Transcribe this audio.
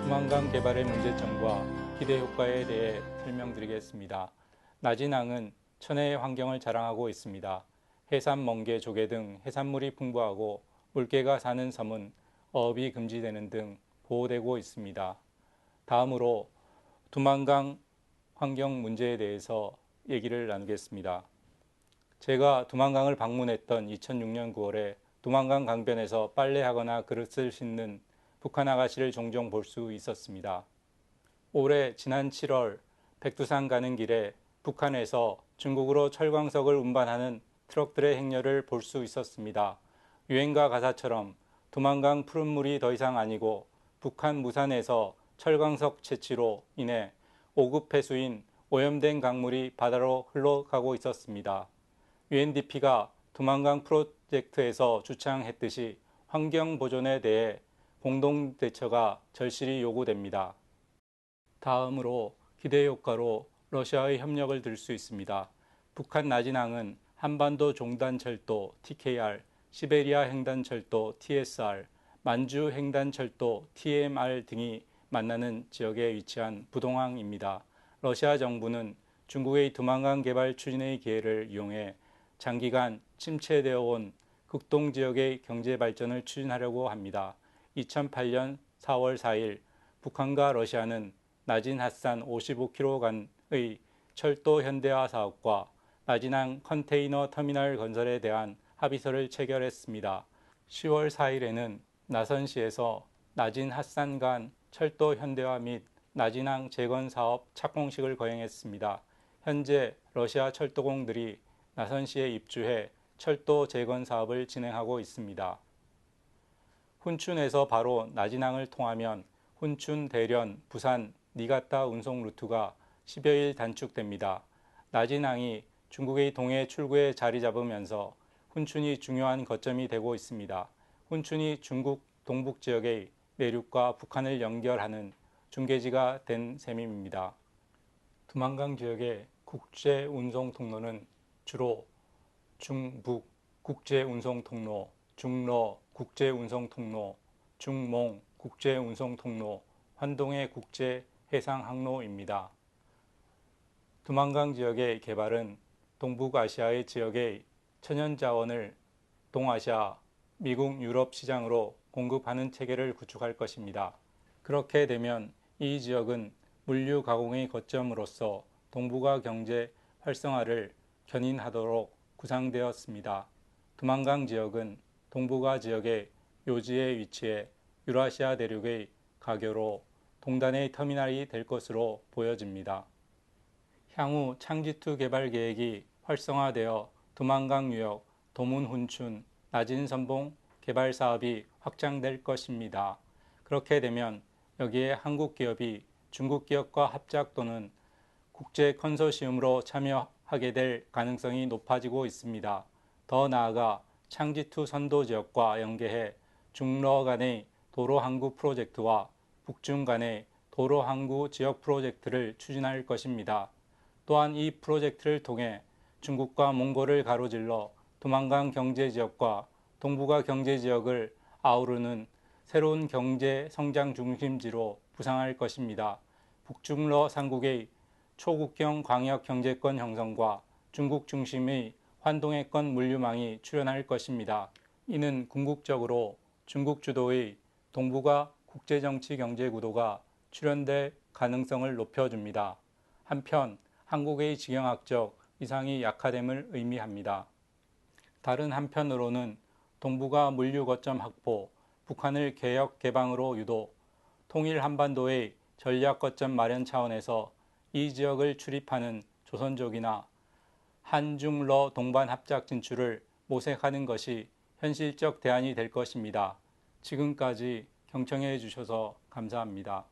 두만강 개발의 문제점과 기대 효과에 대해 설명드리겠습니다. 나진항은 천혜의 환경을 자랑하고 있습니다. 해삼, 멍게, 조개 등 해산물이 풍부하고 물개가 사는 섬은 어업이 금지되는 등 보호되고 있습니다. 다음으로 두만강 환경 문제에 대해서 얘기를 나누겠습니다. 제가 두만강을 방문했던 2006년 9월에 두만강 강변에서 빨래하거나 그릇을 씻는 북한 아가씨를 종종 볼 수 있었습니다. 올해 지난 7월 백두산 가는 길에 북한에서 중국으로 철광석을 운반하는 트럭들의 행렬을 볼 수 있었습니다. 유행가 가사처럼 두만강 푸른 물이 더 이상 아니고 북한 무산에서 철광석 채취로 인해 5급 해수인 오염된 강물이 바다로 흘러가고 있었습니다. UNDP가 두만강 프로젝트에서 주창했듯이 환경 보존에 대해 공동 대처가 절실히 요구됩니다. 다음으로 기대 효과로 러시아의 협력을 들 수 있습니다. 북한 나진항은 한반도 종단철도 TKR, 시베리아 횡단철도 TSR, 만주 횡단철도 TMR 등이 만나는 지역에 위치한 부동항입니다. 러시아 정부는 중국의 두만강 개발 추진의 기회를 이용해 장기간 침체되어 온 극동 지역의 경제 발전을 추진하려고 합니다. 2008년 4월 4일 북한과 러시아는 나진 핫산 55km간의 철도 현대화 사업과 나진항 컨테이너 터미널 건설에 대한 합의서를 체결했습니다. 10월 4일에는 나선시에서 나진 핫산 간 철도 현대화 및 나진항 재건 사업 착공식을 거행했습니다. 현재 러시아 철도공들이 나선시에 입주해 철도 재건 사업을 진행하고 있습니다. 훈춘에서 바로 나진항을 통하면 훈춘, 대련, 부산, 니가타 운송 루트가 10여일 단축됩니다. 나진항이 중국의 동해 출구에 자리 잡으면서 훈춘이 중요한 거점이 되고 있습니다. 훈춘이 중국 동북 지역의 내륙과 북한을 연결하는 중계지가 된 셈입니다. 두만강 지역의 국제 운송 통로는 주로 중북 국제운송통로, 중러 국제운송통로, 중몽 국제운송통로, 환동해 국제해상항로입니다. 두만강 지역의 개발은 동북아시아의 지역의 천연자원을 동아시아, 미국, 유럽 시장으로 공급하는 체계를 구축할 것입니다. 그렇게 되면 이 지역은 물류 가공의 거점으로서 동북아 경제 활성화를 견인하도록 구상되었습니다. 두만강 지역은 동북아 지역의 요지에 위치해 유라시아 대륙의 가교로 동단의 터미널이 될 것으로 보여집니다. 향후 창지2 개발 계획이 활성화되어 두만강 유역, 도문-훈춘, 나진선봉 개발 사업이 확장될 것입니다. 그렇게 되면 여기에 한국 기업이 중국 기업과 합작 또는 국제 컨소시엄으로 참여하게 될 가능성이 높아지고 있습니다. 더 나아가 창지2 선도 지역과 연계해 중러 간의 도로 항구 프로젝트와 북중 간의 도로 항구 지역 프로젝트를 추진할 것입니다. 또한 이 프로젝트를 통해 중국과 몽골을 가로질러 두만강 경제지역과 동북아 경제지역을 아우르는 새로운 경제 성장 중심지로 부상할 것입니다. 북중러 삼국의 초국경 광역 경제권 형성과 중국 중심의 환동해권 물류망이 출현할 것입니다. 이는 궁극적으로 중국 주도의 동북아 국제정치 경제 구도가 출현될 가능성을 높여줍니다. 한편 한국의 지경학적 위상이 약화됨을 의미합니다. 다른 한편으로는 동북아 물류 거점 확보, 북한을 개혁 개방으로 유도, 통일 한반도의 전략 거점 마련 차원에서 이 지역을 출입하는 조선족이나 한중러 동반 합작 진출을 모색하는 것이 현실적 대안이 될 것입니다. 지금까지 경청해 주셔서 감사합니다.